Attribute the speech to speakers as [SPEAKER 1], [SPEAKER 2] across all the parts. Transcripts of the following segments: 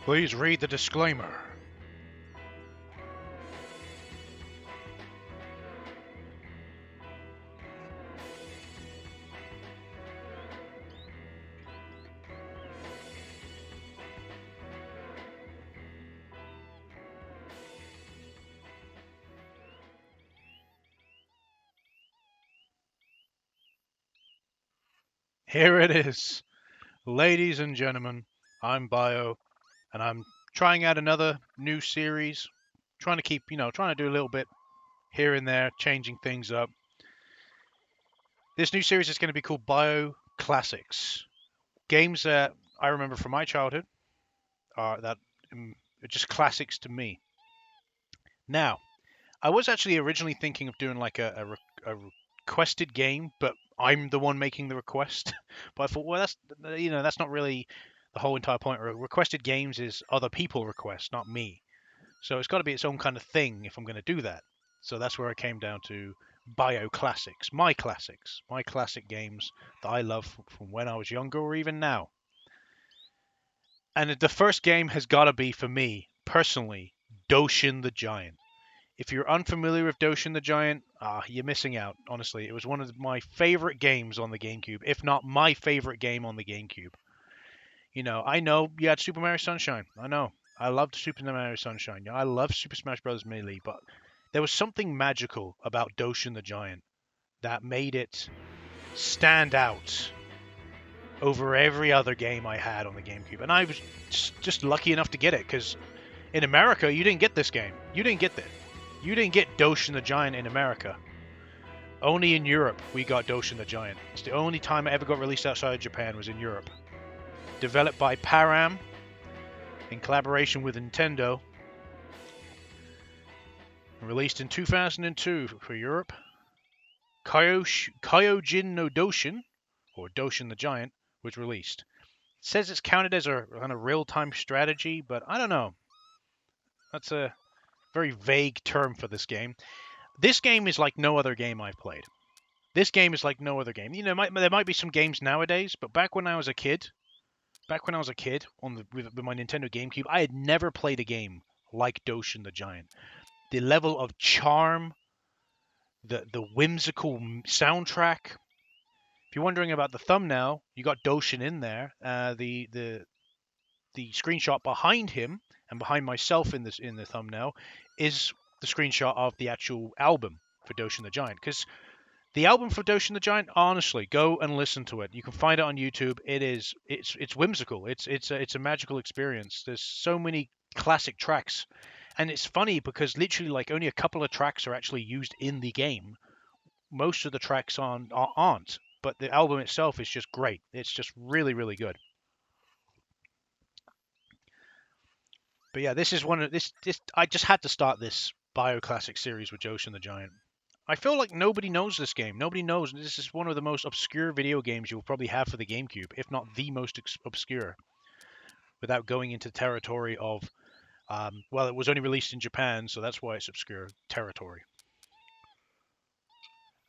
[SPEAKER 1] Please read the disclaimer. Here it is. Ladies and gentlemen, I'm Bio, and I'm trying out another new series. Trying to keep, trying to do a little bit here and there, changing things up. This new series is going to be called Bio Classics. Games that I remember from my childhood that are just classics to me. Now, I was actually originally thinking of doing like a requested game, but I'm the one making the request. But I thought, well, that's not really the whole entire point. Requested games is other people request, not me. So it's got to be its own kind of thing if I'm going to do that. So that's where I came down to Bio Classics, my classic games that I love from when I was younger or even now. And the first game has got to be, for me personally, Doshin the Giant. If you're unfamiliar with Doshin the Giant, you're missing out, honestly. It was one of my favorite games on the GameCube, if not my favorite game on the GameCube. I know you had Super Mario Sunshine. I know. I loved Super Mario Sunshine. I love Super Smash Bros. Melee, but there was something magical about Doshin the Giant that made it stand out over every other game I had on the GameCube. And I was just lucky enough to get it, because in America, you didn't get this game. You didn't get that. You didn't get Doshin the Giant in America. Only in Europe we got Doshin the Giant. It's the only time it ever got released outside of Japan was in Europe. Developed by Param in collaboration with Nintendo. Released in 2002 for Europe. Kyojin no Doshin, or Doshin the Giant, was released. It says it's counted as a kind of real-time strategy, but I don't know. That's a very vague term for this game. This game is like no other game I've played. This game is like no other game. There might be some games nowadays, but back when I was a kid with my Nintendo GameCube, I had never played a game like Doshin the Giant. The level of charm, the whimsical soundtrack. If you're wondering about the thumbnail, you got Doshin in there. The screenshot behind him and behind myself in the thumbnail is the screenshot of the actual album for Doshin the Giant. Because the album for Doshin the Giant, honestly, go and listen to it. You can find it on YouTube. It's whimsical. It's a magical experience. There's so many classic tracks, and it's funny because literally like only a couple of tracks are actually used in the game. Most of the tracks aren't, but the album itself is just great. It's just really, really good. But yeah, this is one of this. I just had to start this Bio Classic series with Doshin the Giant. I feel like nobody knows this game. Nobody knows. This is one of the most obscure video games you'll probably have for the GameCube, if not the most obscure. Without going into territory of, well, it was only released in Japan, so that's why it's obscure territory.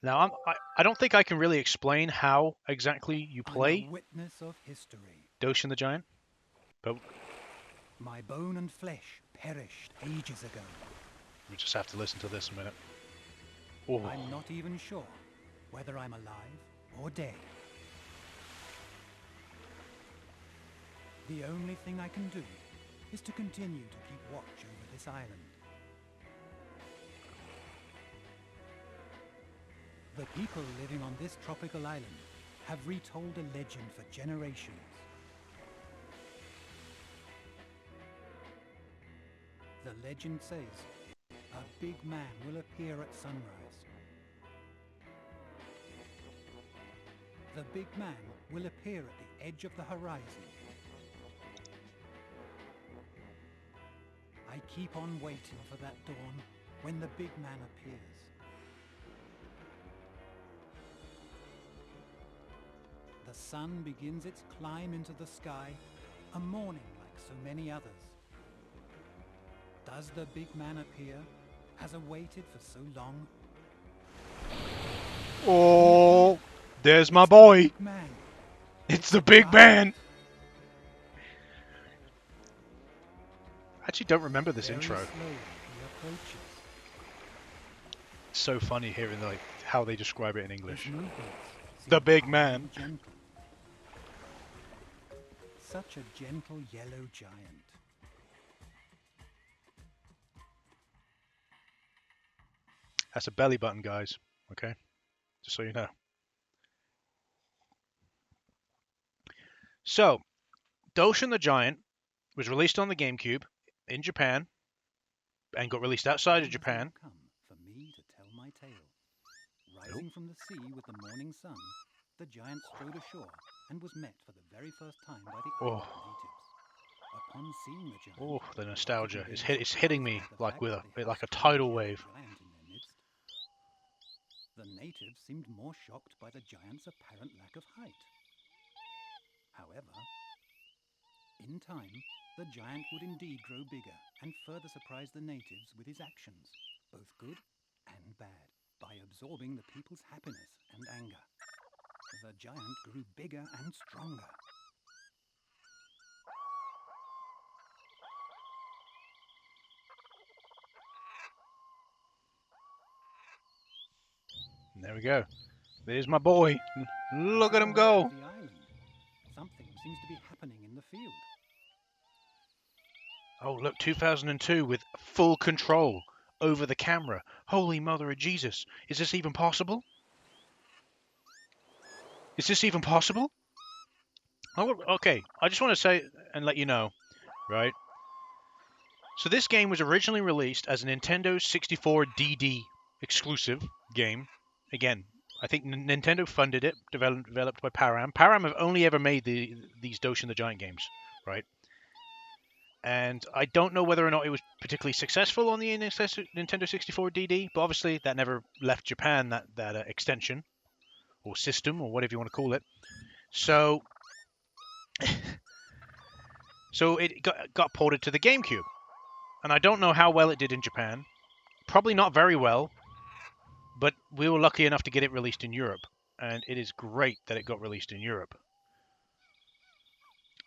[SPEAKER 1] Now, I don't think I can really explain how exactly you play
[SPEAKER 2] witness of history.
[SPEAKER 1] Doshin the Giant, but
[SPEAKER 2] my bone and flesh perished ages ago.
[SPEAKER 1] we just have to listen to this a minute. Oh.
[SPEAKER 2] I'm not even sure whether I'm alive or dead. The only thing I can do is to continue to keep watch over this island. The people living on this tropical island have retold a legend for generations. The legend says a big man will appear at sunrise. The big man will appear at the edge of the horizon. I keep on waiting for that dawn when the big man appears. The sun begins its climb into the sky, a morning like so many others. Does the big man appear? Has I waited for so long?
[SPEAKER 1] Oh, there's my boy. It's the big man. actually don't remember this
[SPEAKER 2] Very
[SPEAKER 1] intro.
[SPEAKER 2] slowly he approaches.
[SPEAKER 1] It's so funny hearing like how they describe it in
[SPEAKER 2] His
[SPEAKER 1] English.
[SPEAKER 2] movements
[SPEAKER 1] The
[SPEAKER 2] seem
[SPEAKER 1] big
[SPEAKER 2] calm
[SPEAKER 1] man.
[SPEAKER 2] and gentle. Such a gentle yellow giant.
[SPEAKER 1] That's a belly button, guys. Okay, just so you know. So, Doshin the Giant was released on the GameCube in Japan and got released outside of
[SPEAKER 2] Time has now
[SPEAKER 1] Japan.
[SPEAKER 2] come for me to tell my tale.
[SPEAKER 1] Oh.
[SPEAKER 2] Rising from the sea with the morning sun, the giant strode ashore and was met for the very first time by the
[SPEAKER 1] Oh.
[SPEAKER 2] island natives. Upon seeing the giant,
[SPEAKER 1] Oh, the
[SPEAKER 2] rather
[SPEAKER 1] nostalgia.
[SPEAKER 2] than
[SPEAKER 1] It's
[SPEAKER 2] being
[SPEAKER 1] it's hitting
[SPEAKER 2] surprised
[SPEAKER 1] me
[SPEAKER 2] by the
[SPEAKER 1] like
[SPEAKER 2] fact
[SPEAKER 1] with
[SPEAKER 2] that they had
[SPEAKER 1] like a
[SPEAKER 2] strange
[SPEAKER 1] tidal
[SPEAKER 2] yellow
[SPEAKER 1] wave.
[SPEAKER 2] giant in their midst, the natives seemed more shocked by the giant's apparent lack of height. However, in time, the giant would indeed grow bigger and further surprise the natives with his actions, both good and bad, by absorbing the people's happiness and anger. The giant grew bigger and stronger.
[SPEAKER 1] And there we go. There's my boy. Look
[SPEAKER 2] This
[SPEAKER 1] at
[SPEAKER 2] is a
[SPEAKER 1] him
[SPEAKER 2] map
[SPEAKER 1] go.
[SPEAKER 2] of the island. Something seems to be happening in the field.
[SPEAKER 1] Oh, look, 2002 with full control over the camera. Holy mother of Jesus. Is this even possible? Is this even possible? Oh, okay, I just want to say and let you know, right? So this game was originally released as a Nintendo 64 DD exclusive game. Again, I think Nintendo funded it, developed by Param. Param have only ever made these Doshin the Giant games, right? And I don't know whether or not it was particularly successful on the Nintendo 64 DD, but obviously that never left Japan, that extension or system or whatever you want to call it. So it got ported to the GameCube, and I don't know how well it did in Japan. Probably not very well, but we were lucky enough to get it released in Europe, and it is great that it got released in Europe.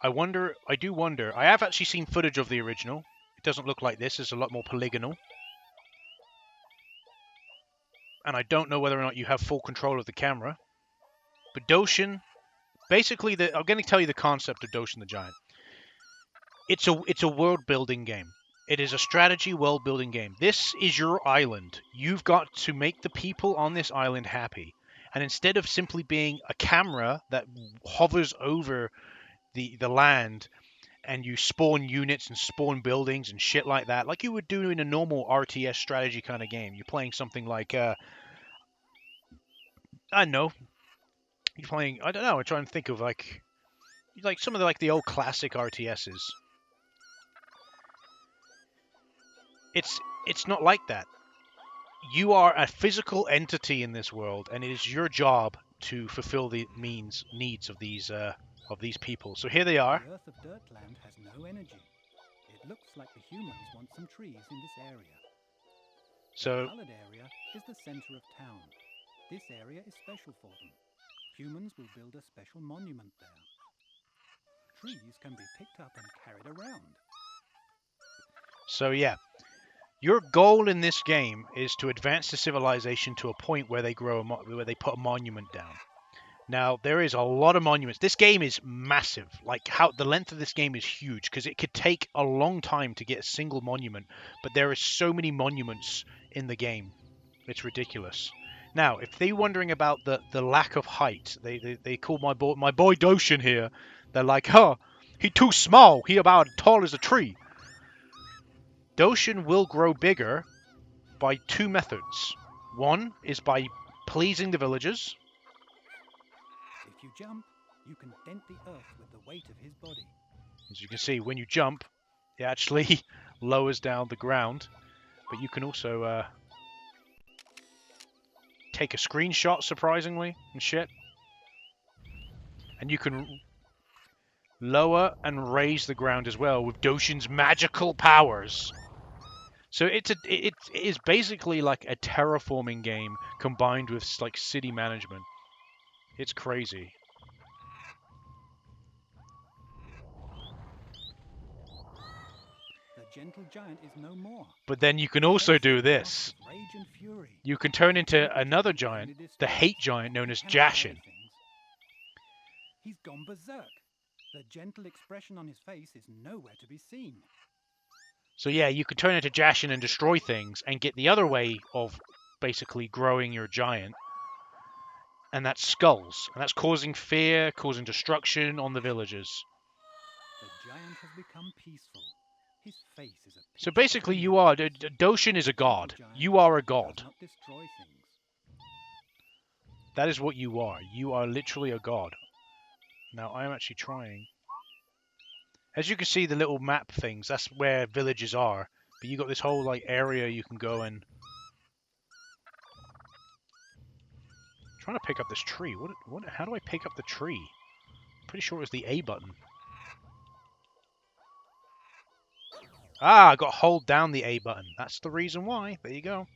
[SPEAKER 1] I do wonder, I have actually seen footage of the original. It doesn't look like this, it's a lot more polygonal. And I don't know whether or not you have full control of the camera. But Doshin, basically, I'm going to tell you the concept of Doshin the Giant. It's a world building game. It is a strategy world building game. This is your island. You've got to make the people on this island happy. And instead of simply being a camera that hovers over the land and you spawn units and spawn buildings and shit like that, like you would do in a normal RTS strategy kind of game, you're playing something like I don't know, you're playing, I don't know, I'm trying to think of like some of the old classic RTSs. It's not like that. You are a physical entity in this world, and it is your job to fulfill the needs of these people. So here they are.
[SPEAKER 2] The Earth of Dirtland has no energy. It looks like the humans want some trees in this area. The
[SPEAKER 1] So
[SPEAKER 2] coloured area is the centre of town. This area is special for them. Humans will build a special monument there. Trees can be picked up and carried around.
[SPEAKER 1] yeah, your goal in this game is to advance the civilization to a point where they where they put a monument down. Now there is a lot of monuments. This game is massive. Like how the length of this game is huge because it could take a long time to get a single monument, but there are so many monuments in the game. It's ridiculous. Now, if they're wondering about the lack of height, they call my boy Doshin here. They're like, huh, he too small. He about tall as a tree. Doshin will grow bigger by two methods. One is by pleasing the villagers.
[SPEAKER 2] If you jump, you can dent the earth with the weight of his body.
[SPEAKER 1] As you can see, when you jump, it actually lowers down the ground. But you can also take a screenshot, surprisingly, and shit. And you can lower and raise the ground as well with Doshin's magical powers. So it is basically like a terraforming game combined with like city management. It's crazy.
[SPEAKER 2] The gentle giant is no more.
[SPEAKER 1] But then you can
[SPEAKER 2] His
[SPEAKER 1] also
[SPEAKER 2] face
[SPEAKER 1] do
[SPEAKER 2] is
[SPEAKER 1] this.
[SPEAKER 2] masked with rage and fury.
[SPEAKER 1] You can turn
[SPEAKER 2] His
[SPEAKER 1] into
[SPEAKER 2] temper
[SPEAKER 1] another
[SPEAKER 2] doesn't
[SPEAKER 1] giant,
[SPEAKER 2] only
[SPEAKER 1] the
[SPEAKER 2] destroy,
[SPEAKER 1] hate giant known
[SPEAKER 2] he
[SPEAKER 1] as
[SPEAKER 2] cannot bury
[SPEAKER 1] Jashin.
[SPEAKER 2] things. He's gone berserk. The gentle expression on his face is nowhere to be seen.
[SPEAKER 1] So yeah, you can turn into Jashin and destroy things and get the other way of basically growing your giant. And that's skulls. And that's causing fear, causing destruction on the villagers.
[SPEAKER 2] The giant has become peaceful. His face is a
[SPEAKER 1] So
[SPEAKER 2] picture of
[SPEAKER 1] basically you are, Doshin is a god. You are a god.
[SPEAKER 2] does not destroy things.
[SPEAKER 1] That is what you are. You are literally a god. Now I am actually trying. As you can see, the little map things, that's where villages are. But you got this whole like area you can go and trying to pick up this tree. What how do I pick up the tree? Pretty sure it was the A button. Ah, I got to hold down the A button. That's the reason why. There you go.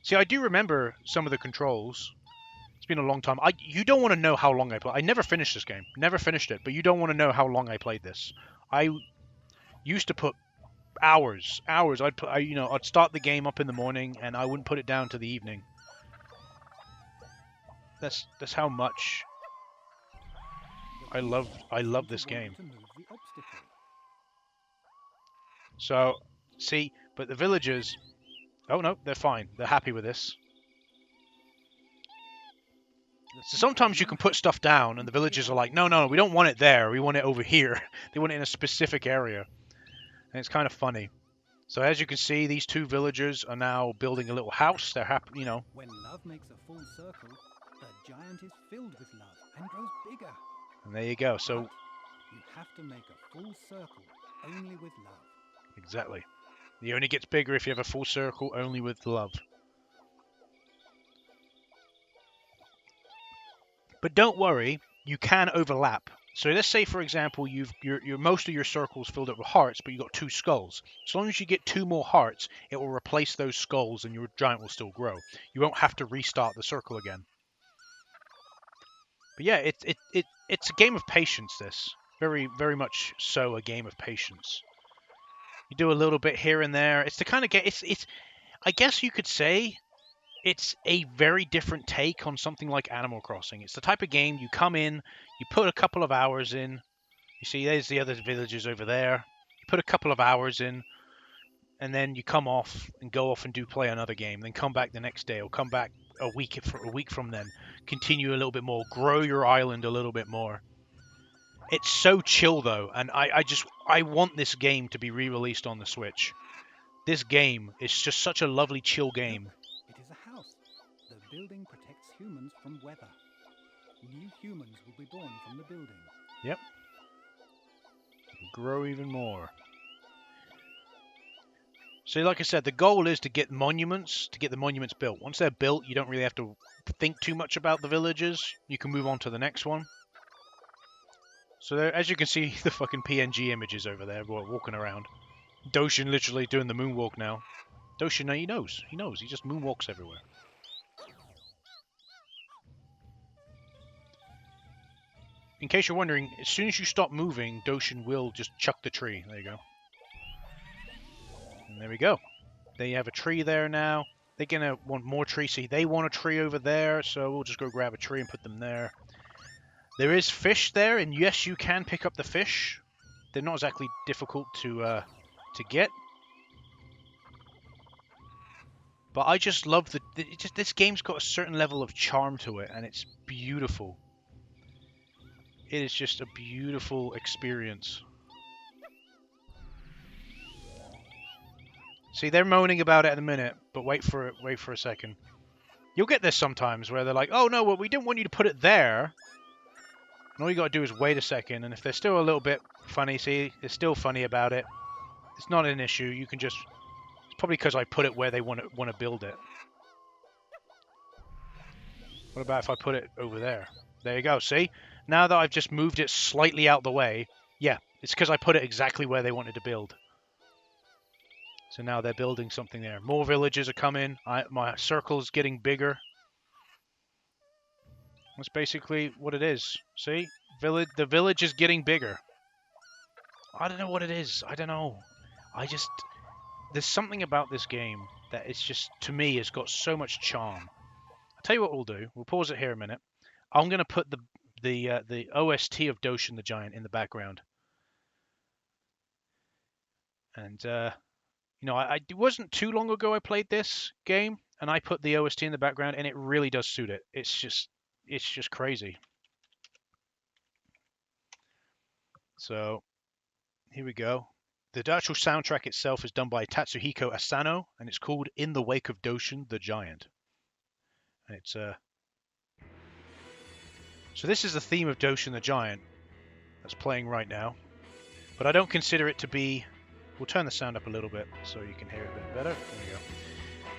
[SPEAKER 1] See, I do remember some of the controls. It's been a long time. You don't want to know how long I played. I never finished this game. Never finished it. But you don't want to know how long I played this. I used to put hours. I'd start the game up in the morning and I wouldn't put it down to the evening. That's how much I love this game. So, see, but the villagers, oh no, they're fine. They're happy with this. So sometimes you can put stuff down and the villagers are like, no, we don't want it there. We want it over here. They want it in a specific area. And it's kind of funny. So as you can see, these two villagers are now building a little house. They're happy,
[SPEAKER 2] When love makes a full circle, the giant is filled with love and grows bigger.
[SPEAKER 1] And there you go. So
[SPEAKER 2] but you have to make a full circle only with love.
[SPEAKER 1] Exactly. It only gets bigger if you have a full circle only with love. But don't worry, you can overlap. So let's say, for example, your most of your circles filled up with hearts, but you got 2 skulls. As long as you get 2 more hearts, it will replace those skulls, and your giant will still grow. You won't have to restart the circle again. But yeah, it's a game of patience. This very much so a game of patience. You do a little bit here and there. It's the kind of game. It's I guess you could say it's a very different take on something like Animal Crossing. It's the type of game you come in, you put a couple of hours in. You see, there's the other villagers over there. You put a couple of hours in, and then you come off and go off and play another game. Then come back the next day, or come back a week from then. Continue a little bit more, grow your island a little bit more. It's so chill though, and I want this game to be re-released on the Switch. This game is just such a lovely chill game.
[SPEAKER 2] It is a house. The building protects humans from weather. New humans will be born from the building.
[SPEAKER 1] Yep. Grow even more. So like I said, the goal is to get the monuments built. Once they're built, you don't really have to think too much about the villages. You can move on to the next one. So there, as you can see, the fucking PNG images over there walking around. Doshin literally doing the moonwalk now. Doshin, he knows. He just moonwalks everywhere. In case you're wondering, as soon as you stop moving, Doshin will just chuck the tree. There you go. And there we go. There you have a tree there now. They're going to want more trees. See, they want a tree over there, so we'll just go grab a tree and put them there. There is fish there, and yes, you can pick up the fish. They're not exactly difficult to get. But I just love this game's got a certain level of charm to it, and it's beautiful. It is just a beautiful experience. See, they're moaning about it in a minute, but wait for a second. You'll get this sometimes where they're like, "Oh no, well we didn't want you to put it there." And all you gotta do is wait a second, and if they're still a little bit funny, see, they're still funny about it. It's not an issue. You can just. It's probably because I put it where they want to build it. What about if I put it over there? There you go. See? Now that I've just moved it slightly out the way, yeah, it's because I put it exactly where they wanted to build. So now they're building something there. More villages are coming. My circle's getting bigger. That's basically what it is. See? The village is getting bigger. I don't know what it is. I don't know. there's something about this game that it's just, to me, it's got so much charm. I'll tell you what we'll do. We'll pause it here a minute. I'm going to put the OST of Doshin the Giant in the background. And, you know, it wasn't too long ago I played this game, and I put the OST in the background, and it really does suit it. It's just crazy. So, here we go. The actual soundtrack itself is done by Tatsuhiko Asano, and it's called In the Wake of Doshin the Giant. And it's so this is the theme of Doshin the Giant that's playing right now. But I don't consider it to be... We'll turn the sound up a little bit so you can hear it a bit better. There we go.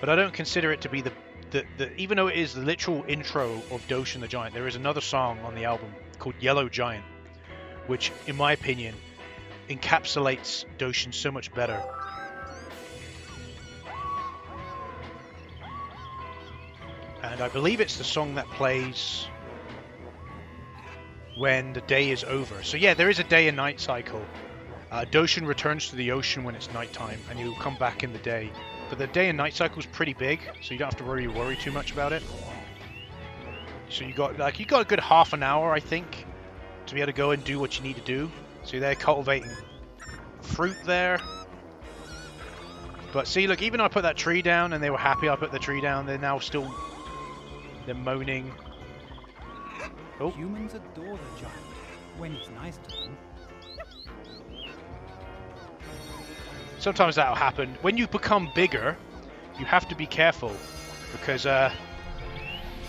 [SPEAKER 1] But I don't consider it to be the even though it is the literal intro of Doshin the Giant, there is another song on the album called Yellow Giant, which, in my opinion, encapsulates Doshin so much better. And I believe it's the song that plays when the day is over. So yeah, there is a day and night cycle. Doshin returns to the ocean when it's nighttime, and he'll come back in the day. But the day and night cycle is pretty big, so you don't have to really worry too much about it. So you got a good half an hour, I think, to be able to go and do what you need to do. So they're cultivating fruit there. But see, look, even though I put that tree down and they were happy I put the tree down, they're now still... They're moaning. Oh.
[SPEAKER 2] Humans adore the giant when he's nice to them.
[SPEAKER 1] Sometimes that'll happen. When you become bigger, you have to be careful. Because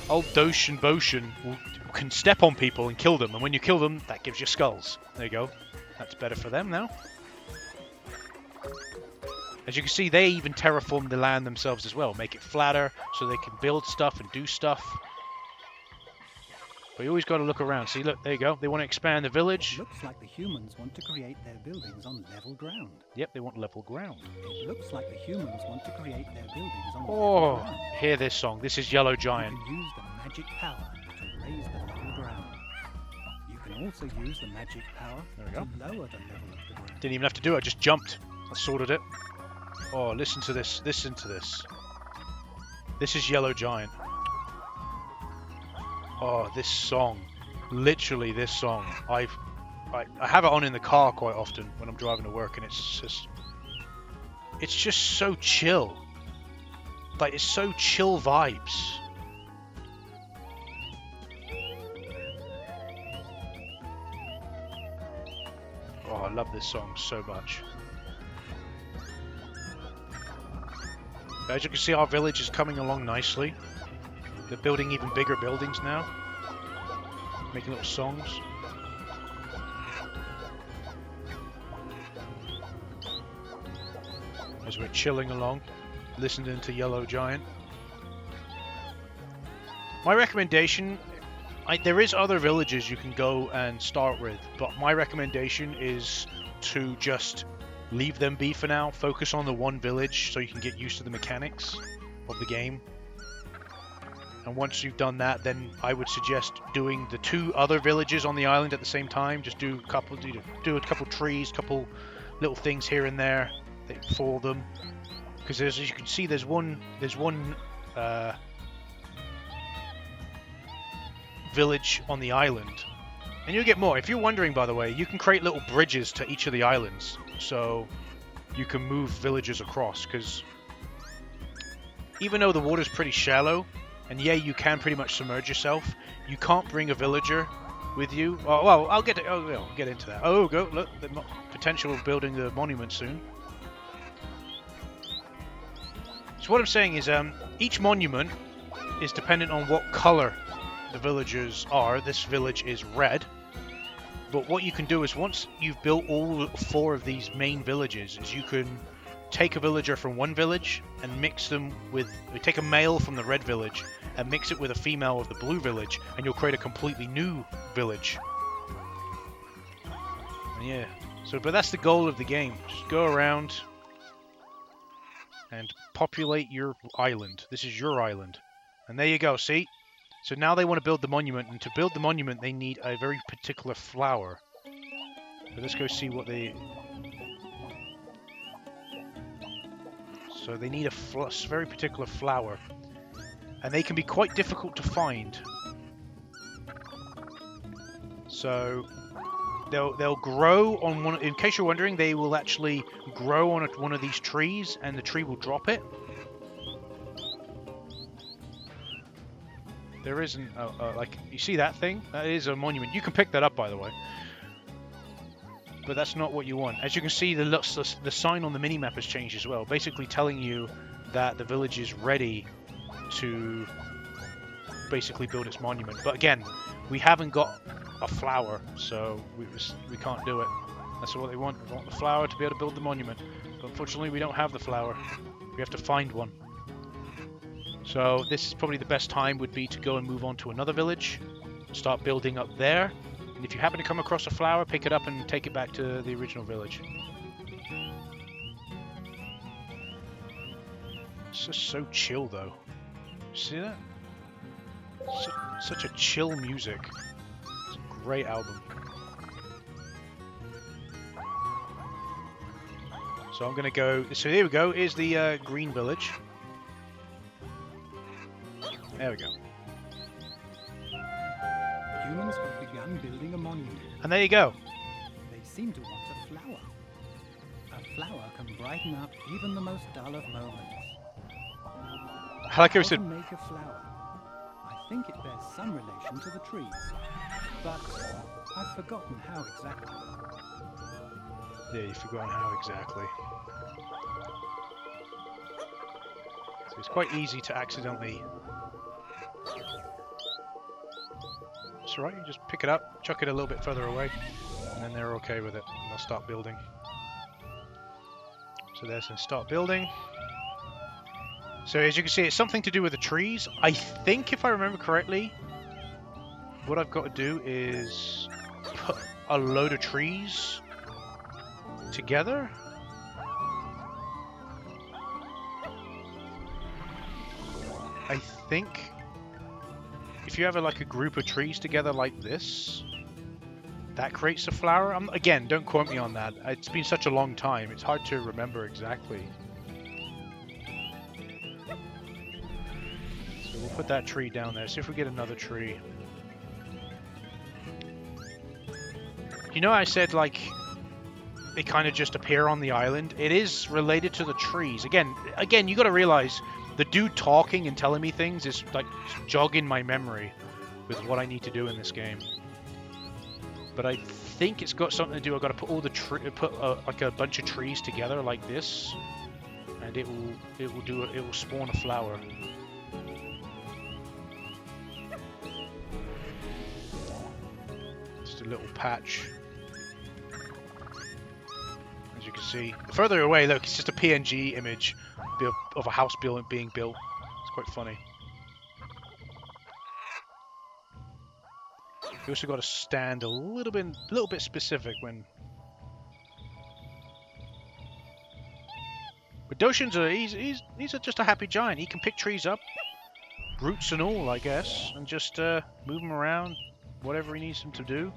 [SPEAKER 1] old Doshin Boshin can step on people and kill them. And when you kill them, that gives you skulls. There you go. That's better for them now. As you can see, they even terraform the land themselves as well. Make it flatter so they can build stuff and do stuff. But you always got to look around. See, look, there you go. They want to expand the village.
[SPEAKER 2] It looks like the humans want to create their buildings on level ground.
[SPEAKER 1] Yep, they want level ground.
[SPEAKER 2] It looks like the humans want to create their buildings on level ground.
[SPEAKER 1] Hear this song. This is Yellow Giant.
[SPEAKER 2] You can use the magic power to raise the level ground. You can also use the magic power to lower the level of the ground.
[SPEAKER 1] Didn't even have to do it. I just jumped. I sorted it. Oh, listen to this. Listen to this. This is Yellow Giant. Oh, this song. Literally this song. I have it on in the car quite often when I'm driving to work, and it's just so chill. Like, it's so chill vibes. Oh, I love this song so much. As you can see, our village is coming along nicely. They're building even bigger buildings now. Making little songs. As we're chilling along, listening to Yellow Giant. My recommendation, there is other villages you can go and start with, but my recommendation is to just leave them be for now. Focus on the one village so you can get used to the mechanics of the game. And once you've done that, then I would suggest doing the two other villages on the island at the same time. Just do a couple trees, couple little things here and there for them. Because as you can see, there's one village on the island, and you'll get more. If you're wondering, by the way, you can create little bridges to each of the islands, so you can move villagers across. Because even though the water's pretty shallow, and yeah, you can pretty much submerge yourself, you can't bring a villager with you. Oh, well, I'll get into that. Oh, look, the potential of building the monument soon. So what I'm saying is, each monument is dependent on what color the villagers are. This village is red. But what you can do is, once you've built all 4 of these main villages, is you can take a villager from one village and mix them with... Take a male from the red village and mix it with a female of the blue village, and you'll create a completely new village. And yeah. But that's the goal of the game. Just go around and populate your island. This is your island. And there you go, see? So now they want to build the monument, and to build the monument they need a very particular flower. So let's go see what they... So they need a very particular flower. And they can be quite difficult to find. So they'll grow on one. In case you're wondering, they will actually grow on one of these trees, and the tree will drop it. There isn't like you see that thing? That is a monument. You can pick that up, by the way. But that's not what you want. As you can see, the sign on the minimap has changed as well, basically telling you that the village is ready to basically build its monument. But again, we haven't got a flower, so we can't do it. That's what they want. They want the flower to be able to build the monument. But unfortunately, we don't have the flower. We have to find one. So this is probably the best time would be to go and move on to another village, start building up there. And if you happen to come across a flower, pick it up and take it back to the original village. It's just so chill, though. See that? Such a chill music. It's a great album. So I'm gonna go. So here we go. Here's the green village. There we go.
[SPEAKER 2] Humans have begun building a monument.
[SPEAKER 1] And there you go.
[SPEAKER 2] They seem to want a flower. A flower can brighten up even the most dull of moments.
[SPEAKER 1] Like I
[SPEAKER 2] How
[SPEAKER 1] said,
[SPEAKER 2] to make a flower? I think it bears some relation to the trees, but I've forgotten how exactly.
[SPEAKER 1] yeah, you've forgotten how exactly. So it's quite easy to accidentally. It's alright, you just pick it up, chuck it a little bit further away, and then they're okay with it, and they'll start building. So there's and start building. So as you can see, it's something to do with the trees. I think, if I remember correctly, what I've got to do is put a load of trees together. I think if you have like a group of trees together like this, that creates a flower. Again, don't quote me on that. It's been such a long time. It's hard to remember exactly. So we'll put that tree down there. See if we get another tree. You know, I said like they kind of just appear on the island. It is related to the trees. Again, you got to realize the dude talking and telling me things is like jogging my memory with what I need to do in this game. But I think it's got something to do. I've got to put all the like a bunch of trees together like this, and it will spawn a flower. Just a little patch. As you can see, further away, look, it's just a PNG image of a house being built. It's quite funny. You also got to stand a little bit specific when. But Doshin's he's just a happy giant. He can pick trees up, roots and all, I guess, and just move them around, whatever he needs them to do.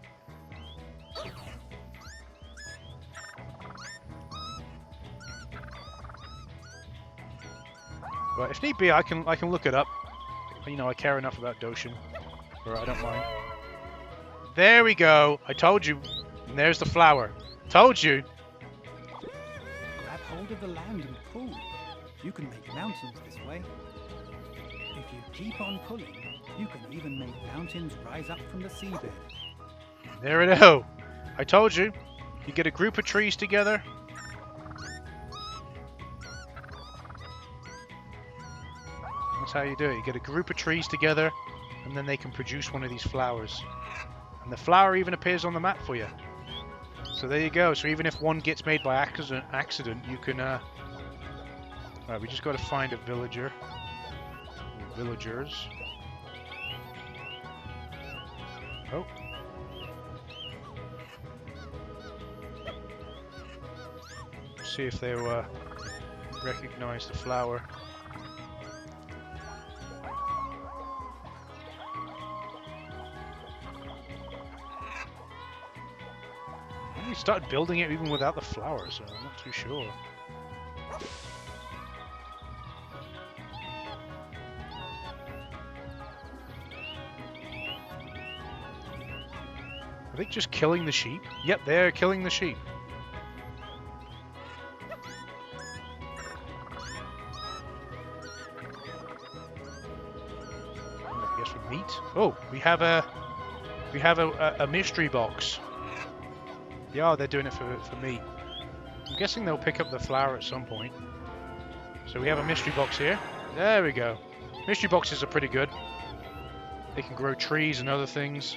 [SPEAKER 1] But if need be, I can look it up. You know, I care enough about Doshin, or I don't mind. There we go. I told you. And there's the flower. Told you.
[SPEAKER 2] Grab hold of the land and pull. You can make mountains this way. If you keep on pulling, you can even make mountains rise up from the seabed.
[SPEAKER 1] There it is. I told you. You get a group of trees together. That's how you do it. You get a group of trees together, and then they can produce one of these flowers. And the flower even appears on the map for you. So there you go. So even if one gets made by accident, you can. Alright, we just got to find a villager. Villagers. Oh. See if they recognize the flower. We started building it even without the flower, so I'm not too sure. they just killing the sheep? Yep, they're killing the sheep. I guess for meat. Oh, we have a mystery box. Yeah, they're doing it for meat. I'm guessing they'll pick up the flour at some point. So we have a mystery box here. There we go. Mystery boxes are pretty good. They can grow trees and other things.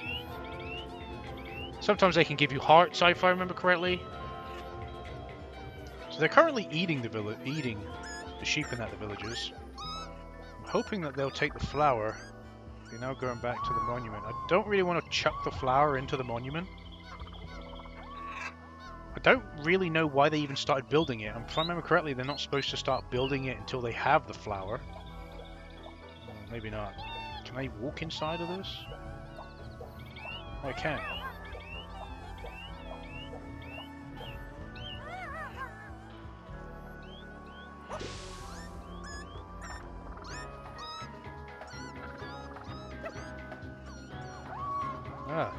[SPEAKER 1] Sometimes they can give you hearts, if I remember correctly. So they're currently eating the sheep in the villages. I'm hoping that they'll take the flour. They're now going back to the monument. I don't really want to chuck the flour into the monument. I don't really know why they even started building it. If I remember correctly, they're not supposed to start building it until they have the flour. Maybe not. Can I walk inside of this? Oh, I can. Ah.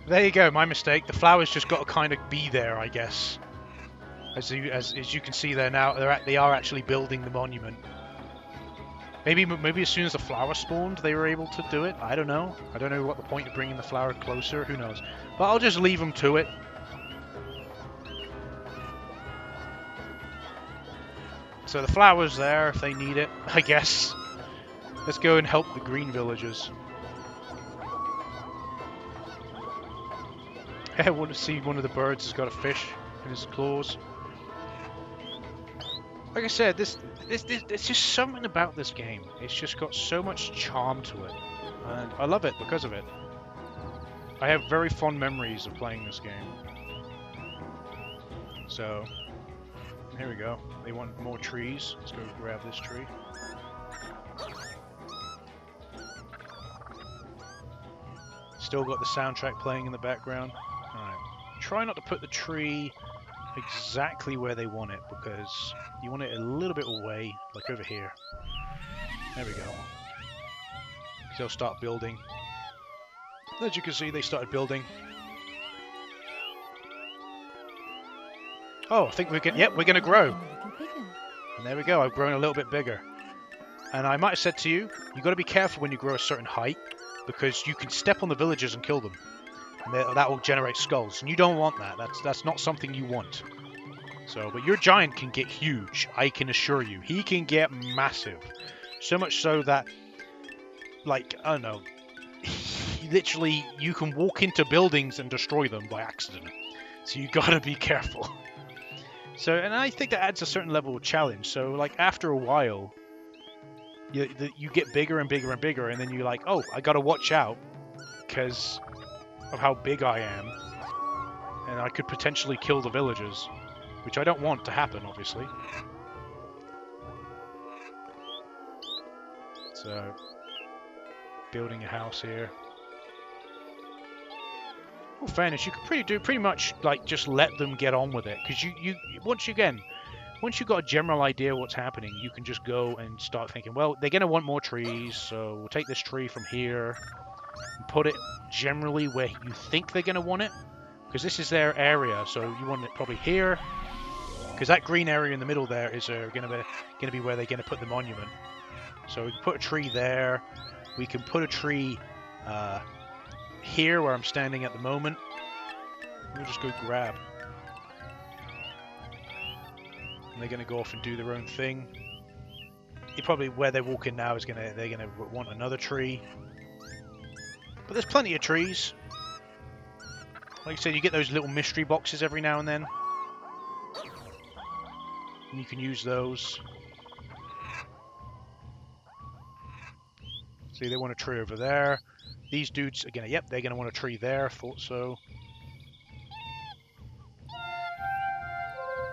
[SPEAKER 1] There you go, my mistake. The flower's just got to kind of be there, I guess. As you can see there now, they are actually building the monument. Maybe as soon as the flower spawned, they were able to do it. I don't know. I don't know what the point of bringing the flower closer. Who knows? But I'll just leave them to it. So the flower's there if they need it, I guess. Let's go and help the green villagers. I want to see one of the birds has got a fish in his claws. Like I said, there's just something about this game. It's just got so much charm to it, and I love it because of it. I have very fond memories of playing this game. So, here we go. They want more trees. Let's go grab this tree. Still got the soundtrack playing in the background. Alright. Try not to put the tree exactly where they want it, because you want it a little bit away, like over here. There we go. They'll start building. As you can see, they started building. Oh, I think we're gonna grow. And there we go, I've grown a little bit bigger. And I might have said to you, you got to be careful when you grow a certain height, because you can step on the villagers and kill them. And that will generate skulls, and you don't want that. That's not something you want. So, but your giant can get huge, I can assure you. He can get massive. So much so that, like, I don't know, literally you can walk into buildings and destroy them by accident. So you gotta be careful. So, and I think that adds a certain level of challenge. So, like, after a while, you get bigger and bigger and bigger, and then you're like, oh, I gotta watch out, because of how big I am, and I could potentially kill the villagers, which I don't want to happen, obviously. So, building a house here. Well, fairness, you could pretty much like just let them get on with it, because you once you've got a general idea what's happening, you can just go and start thinking, well, they're gonna want more trees, so we'll take this tree from here and put it generally where you think they're going to want it, because this is their area, so you want it probably here, because that green area in the middle there is going to be where they're going to put the monument. So we can put a tree there, we can put a tree here where I'm standing at the moment. We'll just go grab, and they're going to go off and do their own thing. Probably where they're walking now is they're going to want another tree. But there's plenty of trees. Like I said, you get those little mystery boxes every now and then. And you can use those. See, they want a tree over there. These dudes, again, yep, they're going to want a tree there. Thought so.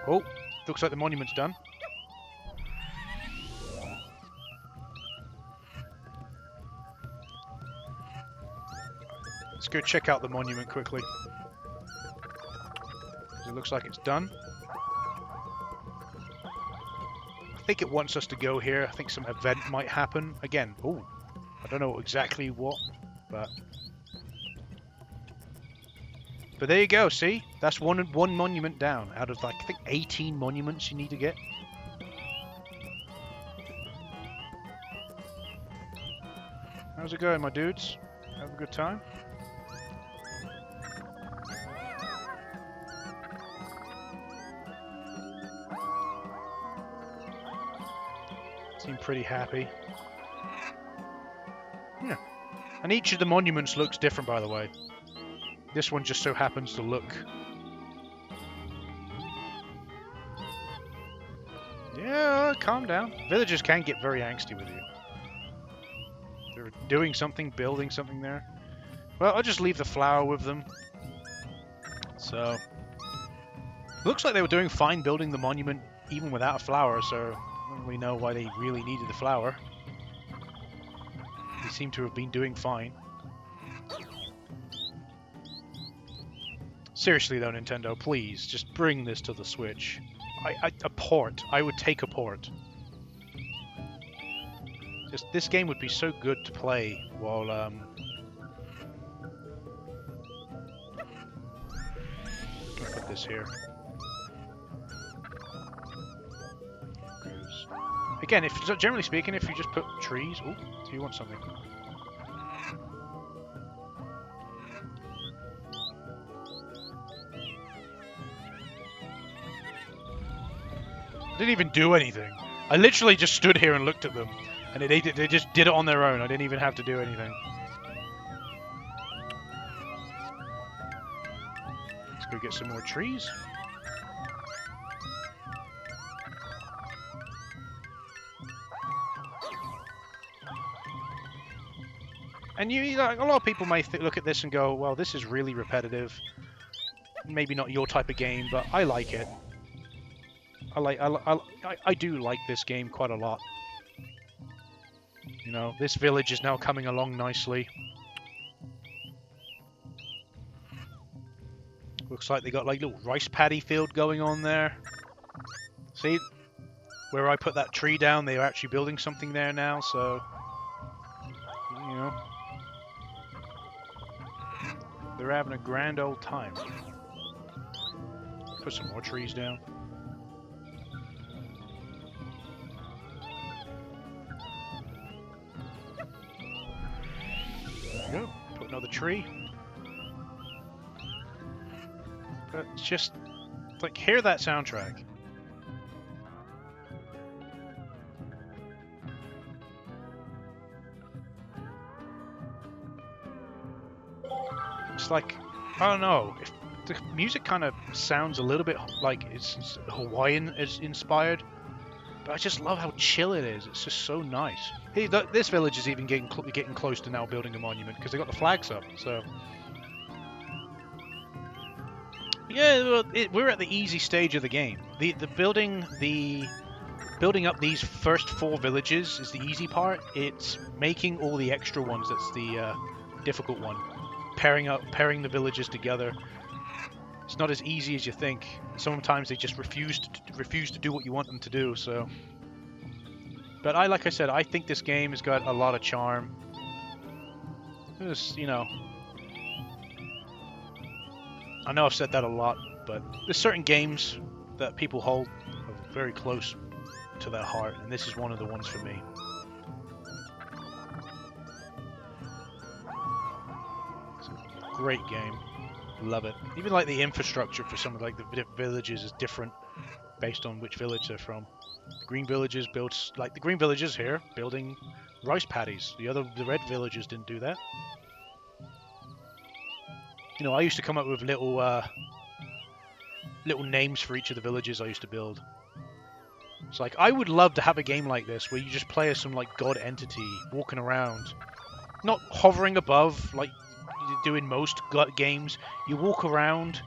[SPEAKER 1] Oh, looks like the monument's done. Let's go check out the monument quickly. It looks like it's done. I think it wants us to go here. I think some event might happen. Again, oh, I don't know exactly what, but But there you go, see? That's one monument down out of, like, I think 18 monuments you need to get. How's it going, my dudes? Have a good time? Seem pretty happy. Yeah. And each of the monuments looks different, by the way. This one just so happens to look... Yeah, calm down. Villagers can get very angsty with you. They're doing something, building something there. Well, I'll just leave the flower with them. So... Looks like they were doing fine building the monument even without a flower, so I don't really know why they really needed the flower. They seem to have been doing fine. Seriously though, Nintendo, please, just bring this to the Switch. A port. I would take a port. Just, this game would be so good to play while, I'll put this here. Again, generally speaking, if you just put trees... Oh, do you want something? I didn't even do anything. I literally just stood here and looked at them. And they just did it on their own. I didn't even have to do anything. Let's go get some more trees. And you know, a lot of people may look at this and go, well, this is really repetitive. Maybe not your type of game, but I like it. I do like this game quite a lot. You know, this village is now coming along nicely. Looks like they got like a little rice paddy field going on there. See, where I put that tree down, they're actually building something there now, so, you know, they're having a grand old time. Put some more trees down. There we go. Put another tree. But it's just, like, hear that soundtrack. It's like, I don't know, if the music kind of sounds a little bit like it's Hawaiian inspired, but I just love how chill it is. It's just so nice. Hey, this village is even getting close to now building a monument because they got the flags up. So yeah, well, we're at the easy stage of the game. The building up these first 4 villages is the easy part. It's making all the extra ones that's the difficult one. Pairing the villages together. It's not as easy as you think. Sometimes they just refuse to do what you want them to do. So, but like I said, I think this game has got a lot of charm. Just, you know, I know I've said that a lot, but there's certain games that people hold very close to their heart, and this is one of the ones for me. It's a great game. Love it. Even like the infrastructure for some of like the villages is different based on which village they're from. The green villages built like the green villages here building rice paddies. The red villages didn't do that. You know, I used to come up with little names for each of the villages I used to build. It's like, I would love to have a game like this where you just play as some like god entity walking around, not hovering above like you do in most games. You walk around,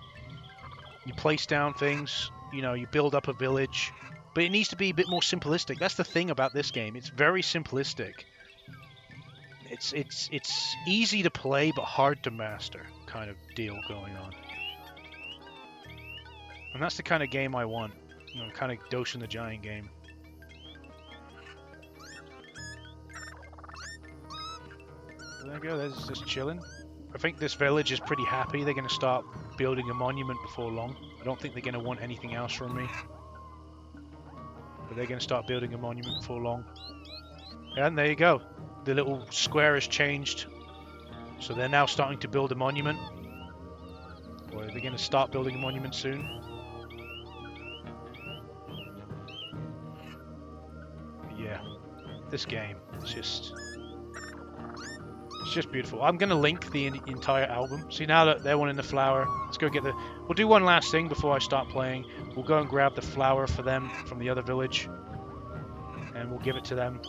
[SPEAKER 1] you place down things, you know, you build up a village, but it needs to be a bit more simplistic. That's the thing about this game. It's very simplistic. It's easy to play but hard to master kind of deal going on. And that's the kind of game I want. You know, kind of Doshin the Giant game. There you go, there's just chilling. I think this village is pretty happy. They're going to start building a monument before long. I don't think they're going to want anything else from me. But they're going to start building a monument before long. And there you go. The little square has changed. So they're now starting to build a monument. Or are they going to start building a monument soon? But yeah, this game, it's just beautiful. I'm going to link the entire album. See, now that they're wanting the flower, let's go get the... We'll do one last thing before I start playing. We'll go and grab the flower for them from the other village. And we'll give it to them.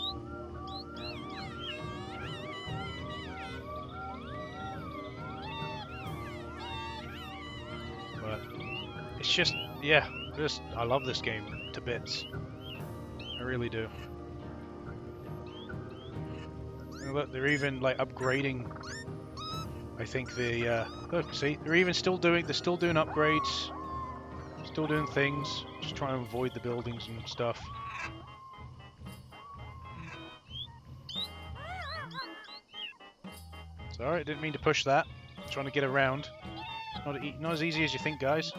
[SPEAKER 1] But it's just, yeah, I love this game to bits. I really do. And look, they're even like upgrading. I think look, see, they're still doing upgrades, still doing things, just trying to avoid the buildings and stuff. Sorry, I didn't mean to push that. Trying to get around. It's not as easy as you think, guys.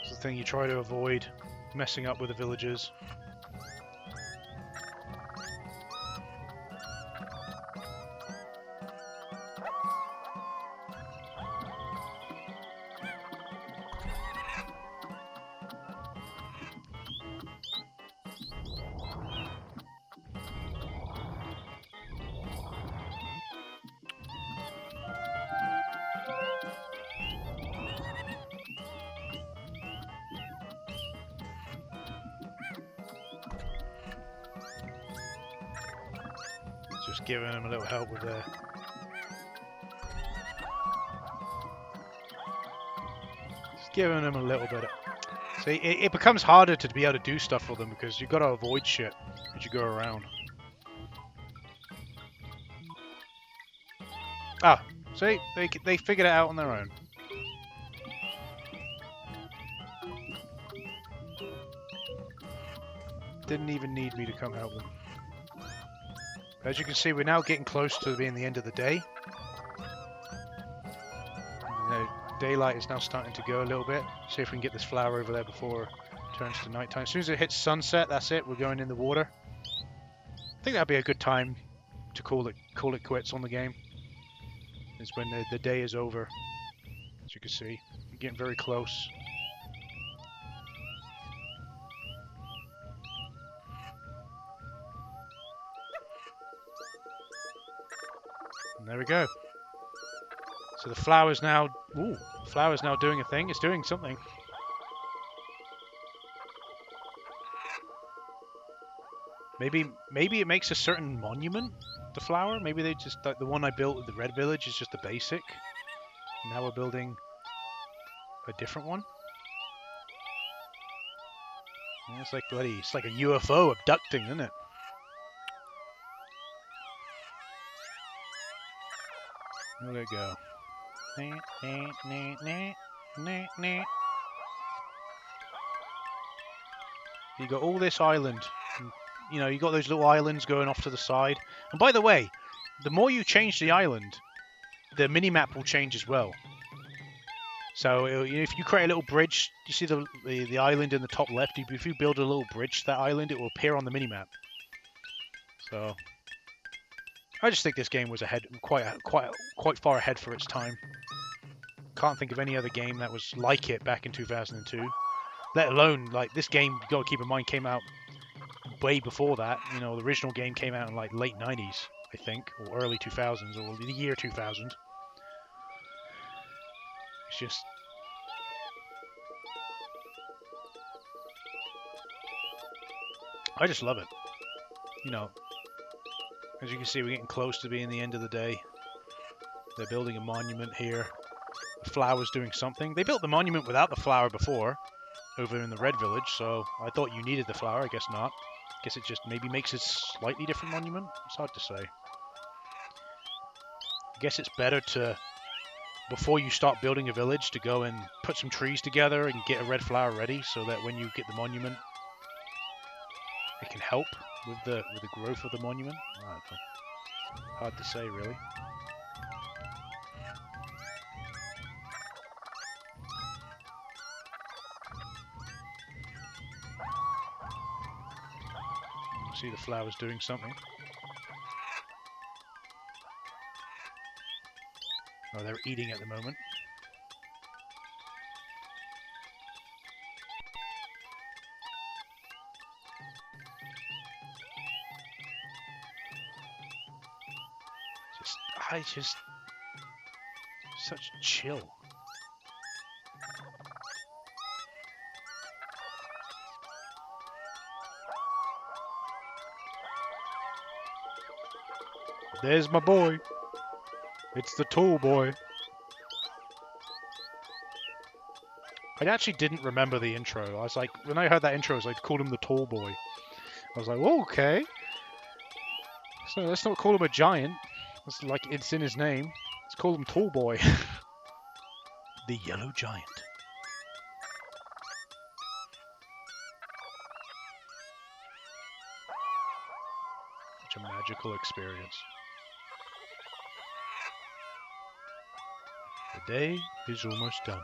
[SPEAKER 1] It's the thing you try to avoid, messing up with the villagers. Just giving them a little help with their... Just giving them a little bit of... See, it becomes harder to be able to do stuff for them because you've got to avoid shit as you go around. Ah, see? They figured it out on their own. Didn't even need me to come help them. As you can see, we're now getting close to being the end of the day. The daylight is now starting to go a little bit. See if we can get this flower over there before it turns to nighttime. As soon as it hits sunset, that's it. We're going in the water. I think that'd be a good time to call it quits on the game. It's when the day is over. As you can see, we're getting very close. And there we go. So the flower's now... Ooh, the flower's now doing a thing. It's doing something. Maybe it makes a certain monument, the flower. Maybe they just... Like the one I built with the red village is just a basic. Now we're building a different one. Yeah, it's like bloody... It's like a UFO abducting, isn't it? Where'd it go? You got all this island. You know, you got those little islands going off to the side. And by the way, the more you change the island, the mini-map will change as well. So if you create a little bridge, you see the island in the top left. If you build a little bridge to that island, it will appear on the mini-map. So I just think this game was ahead, quite far ahead for its time. Can't think of any other game that was like it back in 2002. Let alone, like, this game, you got to keep in mind, came out way before that. You know, the original game came out in like late 90s, I think, or early 2000s, or the year 2000. It's just... I just love it. You know, as you can see, we're getting close to being the end of the day. They're building a monument here. The flower's doing something. They built the monument without the flower before, over in the red village, so I thought you needed the flower. I guess not. I guess it just maybe makes it a slightly different monument. It's hard to say. I guess it's better to, before you start building a village, to go and put some trees together and get a red flower ready, so that when you get the monument, it can help with the growth of the monument. I don't know. Hard to say, really. See the flowers doing something. Oh, they're eating at the moment. Just such chill. There's my boy. It's the tall boy. I actually didn't remember the intro. I was like, when I heard that intro, I was like, called him the tall boy. I was like, oh, okay. So let's not call him a giant. It's like it's in his name. Let's call him tall boy. The yellow giant. Such a magical experience. The day is almost done.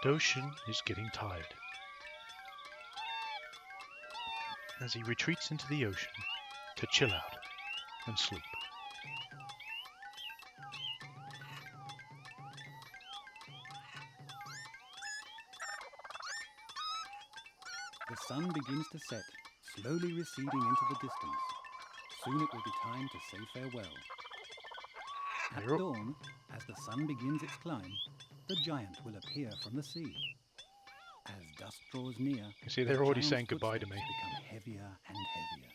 [SPEAKER 1] Doshin is getting tired. As he retreats into the ocean to chill out and sleep.
[SPEAKER 2] The sun begins to set, slowly receding into the distance. Soon it will be time to say farewell. At dawn, as the sun begins its climb, the giant will appear from the sea. As dusk draws near,
[SPEAKER 1] you see, they're already saying goodbye to me.
[SPEAKER 2] Become heavier and heavier.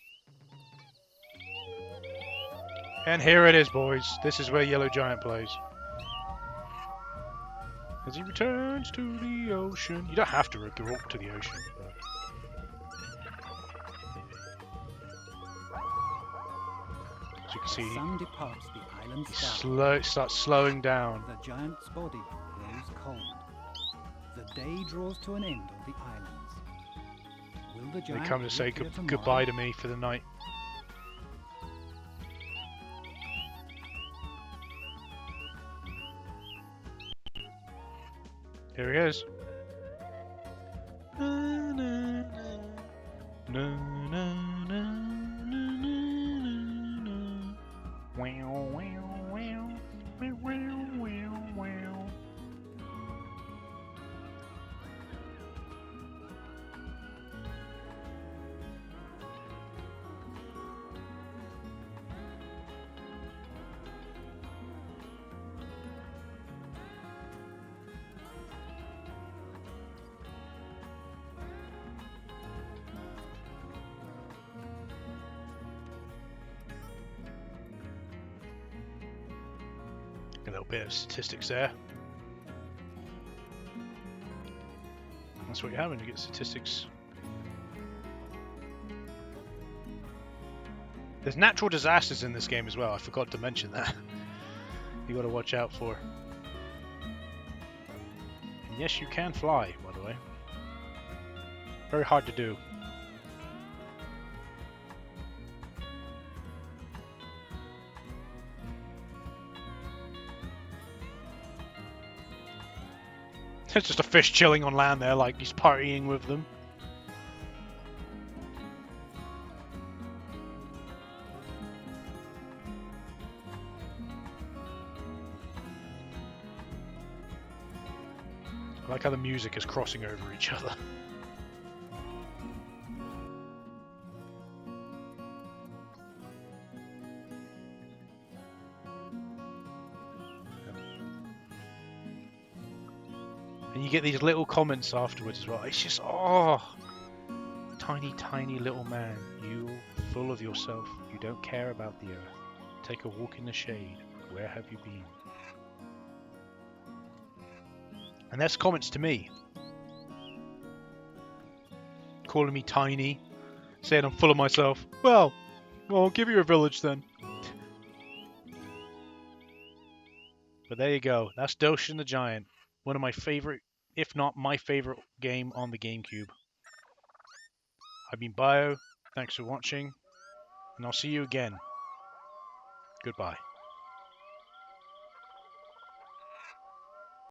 [SPEAKER 1] And here it is, boys. This is where Yellow Giant plays. As he returns to the ocean. You don't have to walk to the ocean, but... As you can see,
[SPEAKER 2] the sun departs the island
[SPEAKER 1] he starts slowing down.
[SPEAKER 2] The giant's body grows cold. The day draws to an end on the islands. Will the giant
[SPEAKER 1] They come to say goodbye to me for the night. Here he is. A little bit of statistics there. That's what you have when you get statistics. There's natural disasters in this game as well. I forgot to mention that. You got to watch out for. And yes, you can fly, by the way. Very hard to do. It's just a fish chilling on land there, like he's partying with them. I like how the music is crossing over each other. And you get these little comments afterwards as well. It's just, oh, tiny, tiny little man. You full of yourself. You don't care about the earth. Take a walk in the shade. Where have you been? And that's comments to me. Calling me tiny. Saying I'm full of myself. Well, I'll give you a village then. But there you go. That's Doshin the Giant. One of my favorite, if not my favorite game on the GameCube. I've been Bio, thanks for watching, and I'll see you again Goodbye.